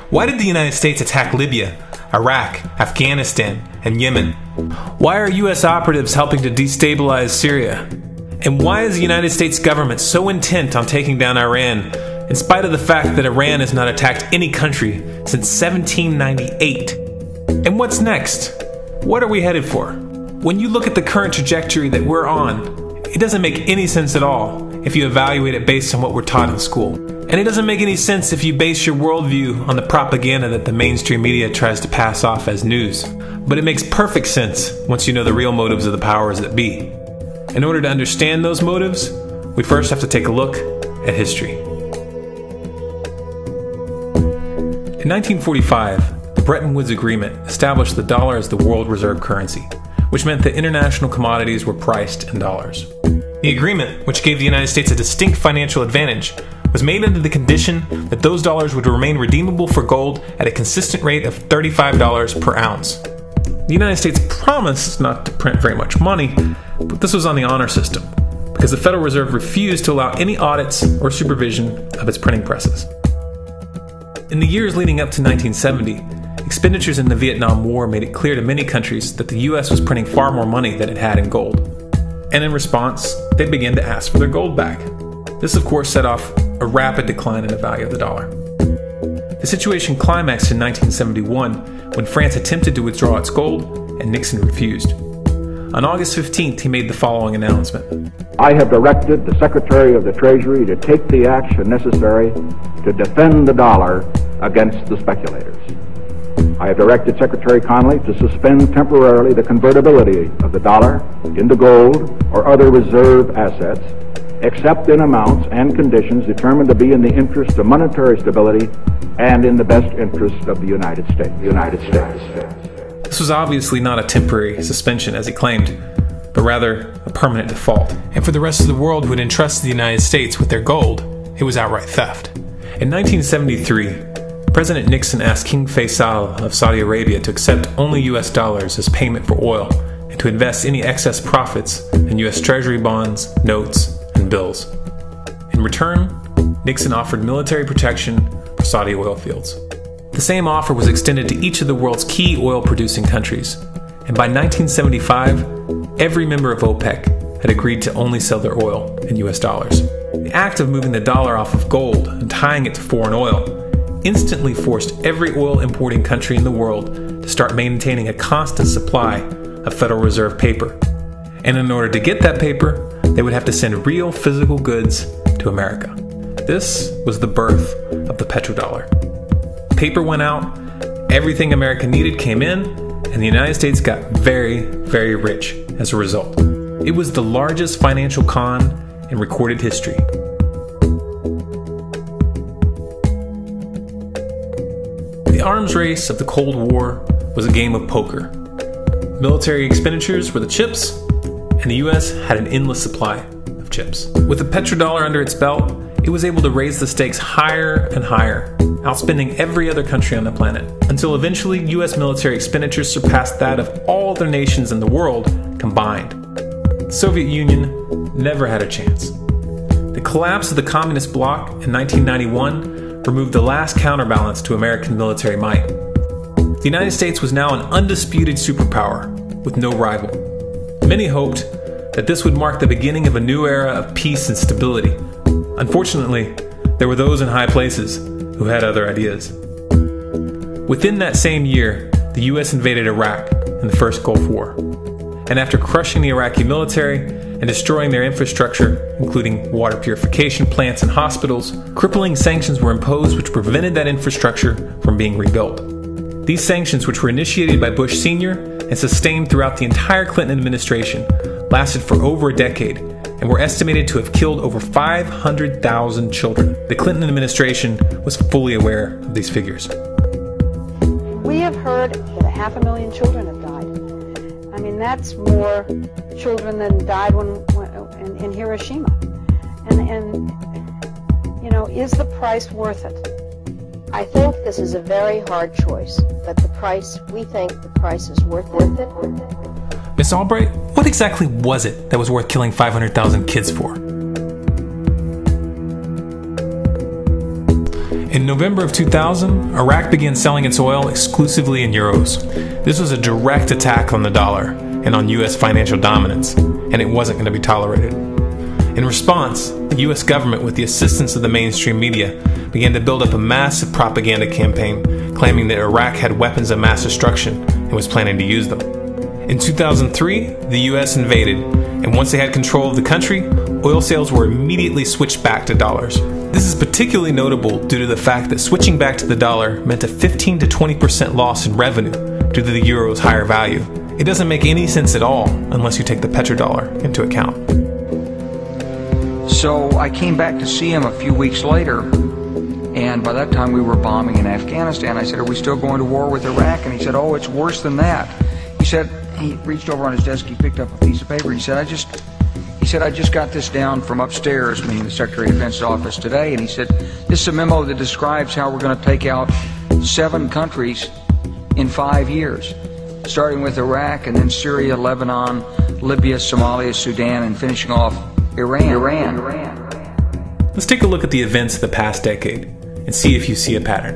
Why did the United States attack Libya, Iraq, Afghanistan, and Yemen? Why are U.S. operatives helping to destabilize Syria? And why is the United States government so intent on taking down Iran, in spite of the fact that Iran has not attacked any country since 1798? And what's next? What are we headed for? When you look at the current trajectory that we're on, it doesn't make any sense at all if you evaluate it based on what we're taught in school. And it doesn't make any sense if you base your worldview on the propaganda that the mainstream media tries to pass off as news. But it makes perfect sense once you know the real motives of the powers that be. In order to understand those motives, we first have to take a look at history. In 1945, the Bretton Woods Agreement established the dollar as the world reserve currency, which meant that international commodities were priced in dollars. The agreement, which gave the United States a distinct financial advantage, was made under the condition that those dollars would remain redeemable for gold at a consistent rate of $35 per ounce. The United States promised not to print very much money, but this was on the honor system, because the Federal Reserve refused to allow any audits or supervision of its printing presses. In the years leading up to 1970, expenditures in the Vietnam War made it clear to many countries that the U.S. was printing far more money than it had in gold. And in response, they began to ask for their gold back. This, of course, set off a rapid decline in the value of the dollar. The situation climaxed in 1971 when France attempted to withdraw its gold and Nixon refused. On August 15th, he made the following announcement. I have directed the Secretary of the Treasury to take the action necessary to defend the dollar against the speculators. I have directed Secretary Connally to suspend temporarily the convertibility of the dollar into gold or other reserve assets, except in amounts and conditions determined to be in the interest of monetary stability and in the best interest of the United States. This was obviously not a temporary suspension, as he claimed, but rather a permanent default. And for the rest of the world who had entrusted the United States with their gold, it was outright theft. In 1973, President Nixon asked King Faisal of Saudi Arabia to accept only US dollars as payment for oil and to invest any excess profits in US Treasury bonds, notes, and bills. In return, Nixon offered military protection for Saudi oil fields. The same offer was extended to each of the world's key oil-producing countries, and by 1975, every member of OPEC had agreed to only sell their oil in US dollars. The act of moving the dollar off of gold and tying it to foreign oil instantly forced every oil-importing country in the world to start maintaining a constant supply of Federal Reserve paper. And in order to get that paper, they would have to send real physical goods to America. This was the birth of the petrodollar. Paper went out, everything America needed came in, and the United States got very, very rich as a result. It was the largest financial con in recorded history. The arms race of the Cold War was a game of poker. Military expenditures were the chips, and the US had an endless supply of chips. With the petrodollar under its belt, it was able to raise the stakes higher and higher, outspending every other country on the planet, until eventually US military expenditures surpassed that of all other nations in the world combined. The Soviet Union never had a chance. The collapse of the communist bloc in 1991 removed the last counterbalance to American military might. The United States was now an undisputed superpower with no rival. Many hoped that this would mark the beginning of a new era of peace and stability. Unfortunately, there were those in high places who had other ideas. Within that same year, the US invaded Iraq in the first Gulf War. And after crushing the Iraqi military and destroying their infrastructure, including water purification plants and hospitals, crippling sanctions were imposed which prevented that infrastructure from being rebuilt. These sanctions, which were initiated by Bush Sr. and sustained throughout the entire Clinton administration, lasted for over a decade and were estimated to have killed over 500,000 children. The Clinton administration was fully aware of these figures. We have heard that 500,000 children have died. I mean, that's more children than died in Hiroshima. And you know, is the price worth it? I think this is a very hard choice, but we think the price is worth it. Miss Albright, what exactly was it that was worth killing 500,000 kids for? In November of 2000, Iraq began selling its oil exclusively in euros. This was a direct attack on the dollar and on U.S. financial dominance, and it wasn't going to be tolerated. In response, the U.S. government, with the assistance of the mainstream media, began to build up a massive propaganda campaign claiming that Iraq had weapons of mass destruction and was planning to use them. In 2003, the U.S. invaded, and once they had control of the country, oil sales were immediately switched back to dollars. This is particularly notable due to the fact that switching back to the dollar meant a 15 to 20% loss in revenue due to the euro's higher value. It doesn't make any sense at all unless you take the petrodollar into account. So I came back to see him a few weeks later, and by that time we were bombing in Afghanistan. I said, "Are we still going to war with Iraq?" And he said, "Oh, it's worse than that." He said, he reached over on his desk, he picked up a piece of paper, he said, I just got this down from upstairs, meaning the Secretary of Defense's office today, and he said, "This is a memo that describes how we're going to take out 7 countries in 5 years, starting with Iraq and then Syria, Lebanon, Libya, Somalia, Sudan, and finishing off Iran. Let's take a look at the events of the past decade and see if you see a pattern.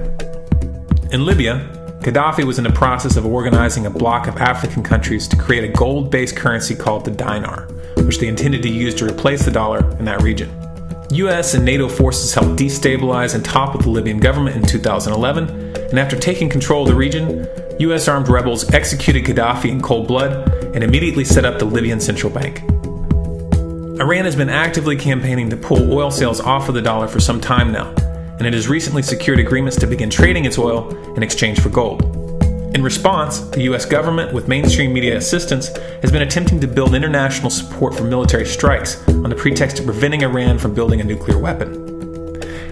In Libya, Gaddafi was in the process of organizing a bloc of African countries to create a gold-based currency called the dinar, which they intended to use to replace the dollar in that region. US and NATO forces helped destabilize and topple the Libyan government in 2011, and after taking control of the region, US armed rebels executed Gaddafi in cold blood and immediately set up the Libyan central bank. Iran has been actively campaigning to pull oil sales off of the dollar for some time now, and it has recently secured agreements to begin trading its oil in exchange for gold. In response, the US government, with mainstream media assistance, has been attempting to build international support for military strikes on the pretext of preventing Iran from building a nuclear weapon.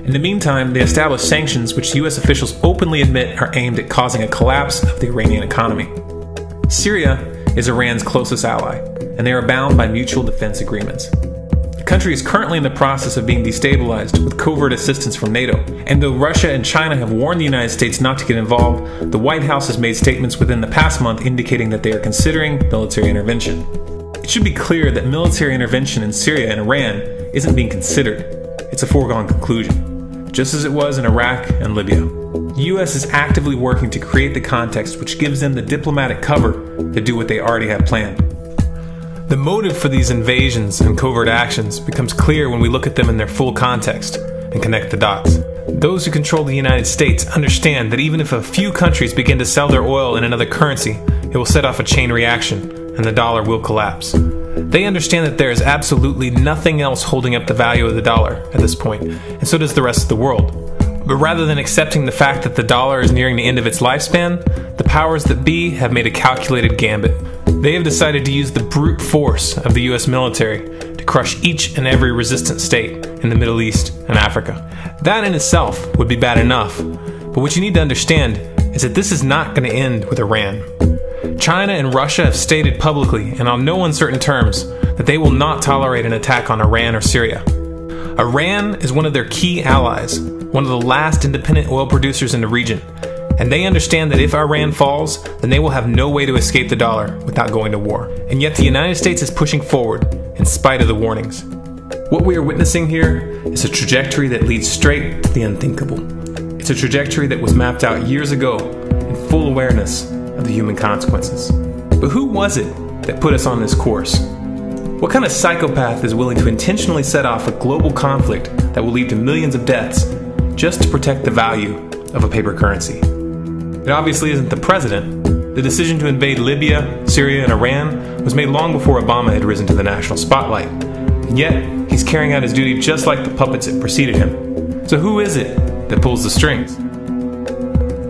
In the meantime, they established sanctions which US officials openly admit are aimed at causing a collapse of the Iranian economy. Syria is Iran's closest ally, and they are bound by mutual defense agreements. The country is currently in the process of being destabilized with covert assistance from NATO, and though Russia and China have warned the United States not to get involved, the White House has made statements within the past month indicating that they are considering military intervention. It should be clear that military intervention in Syria and Iran isn't being considered. It's a foregone conclusion, just as it was in Iraq and Libya. The US is actively working to create the context which gives them the diplomatic cover to do what they already have planned. The motive for these invasions and covert actions becomes clear when we look at them in their full context and connect the dots. Those who control the United States understand that even if a few countries begin to sell their oil in another currency, it will set off a chain reaction and the dollar will collapse. They understand that there is absolutely nothing else holding up the value of the dollar at this point, and so does the rest of the world. But rather than accepting the fact that the dollar is nearing the end of its lifespan, the powers that be have made a calculated gambit. They have decided to use the brute force of the US military to crush each and every resistant state in the Middle East and Africa. That in itself would be bad enough, but what you need to understand is that this is not going to end with Iran. China and Russia have stated publicly and on no uncertain terms that they will not tolerate an attack on Iran or Syria. Iran is one of their key allies, one of the last independent oil producers in the region, and they understand that if Iran falls, then they will have no way to escape the dollar without going to war. And yet the United States is pushing forward in spite of the warnings. What we are witnessing here is a trajectory that leads straight to the unthinkable. It's a trajectory that was mapped out years ago in full awareness of the human consequences. But who was it that put us on this course? What kind of psychopath is willing to intentionally set off a global conflict that will lead to millions of deaths just to protect the value of a paper currency? It obviously isn't the president. The decision to invade Libya, Syria, and Iran was made long before Obama had risen to the national spotlight. And yet, he's carrying out his duty just like the puppets that preceded him. So who is it that pulls the strings?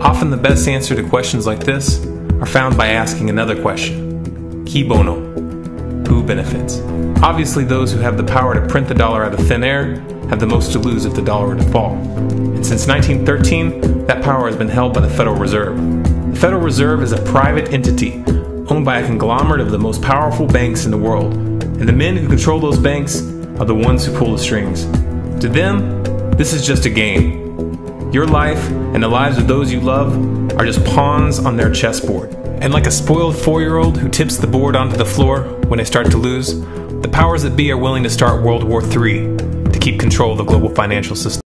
Often the best answer to questions like this are found by asking another question. Qui bono? Who benefits? Obviously, those who have the power to print the dollar out of thin air have the most to lose if the dollar were to fall. And since 1913, that power has been held by the Federal Reserve. The Federal Reserve is a private entity owned by a conglomerate of the most powerful banks in the world. And the men who control those banks are the ones who pull the strings. To them, this is just a game. Your life and the lives of those you love are just pawns on their chessboard. And like a spoiled 4-year-old who tips the board onto the floor when they start to lose, the powers that be are willing to start World War III to keep control of the global financial system.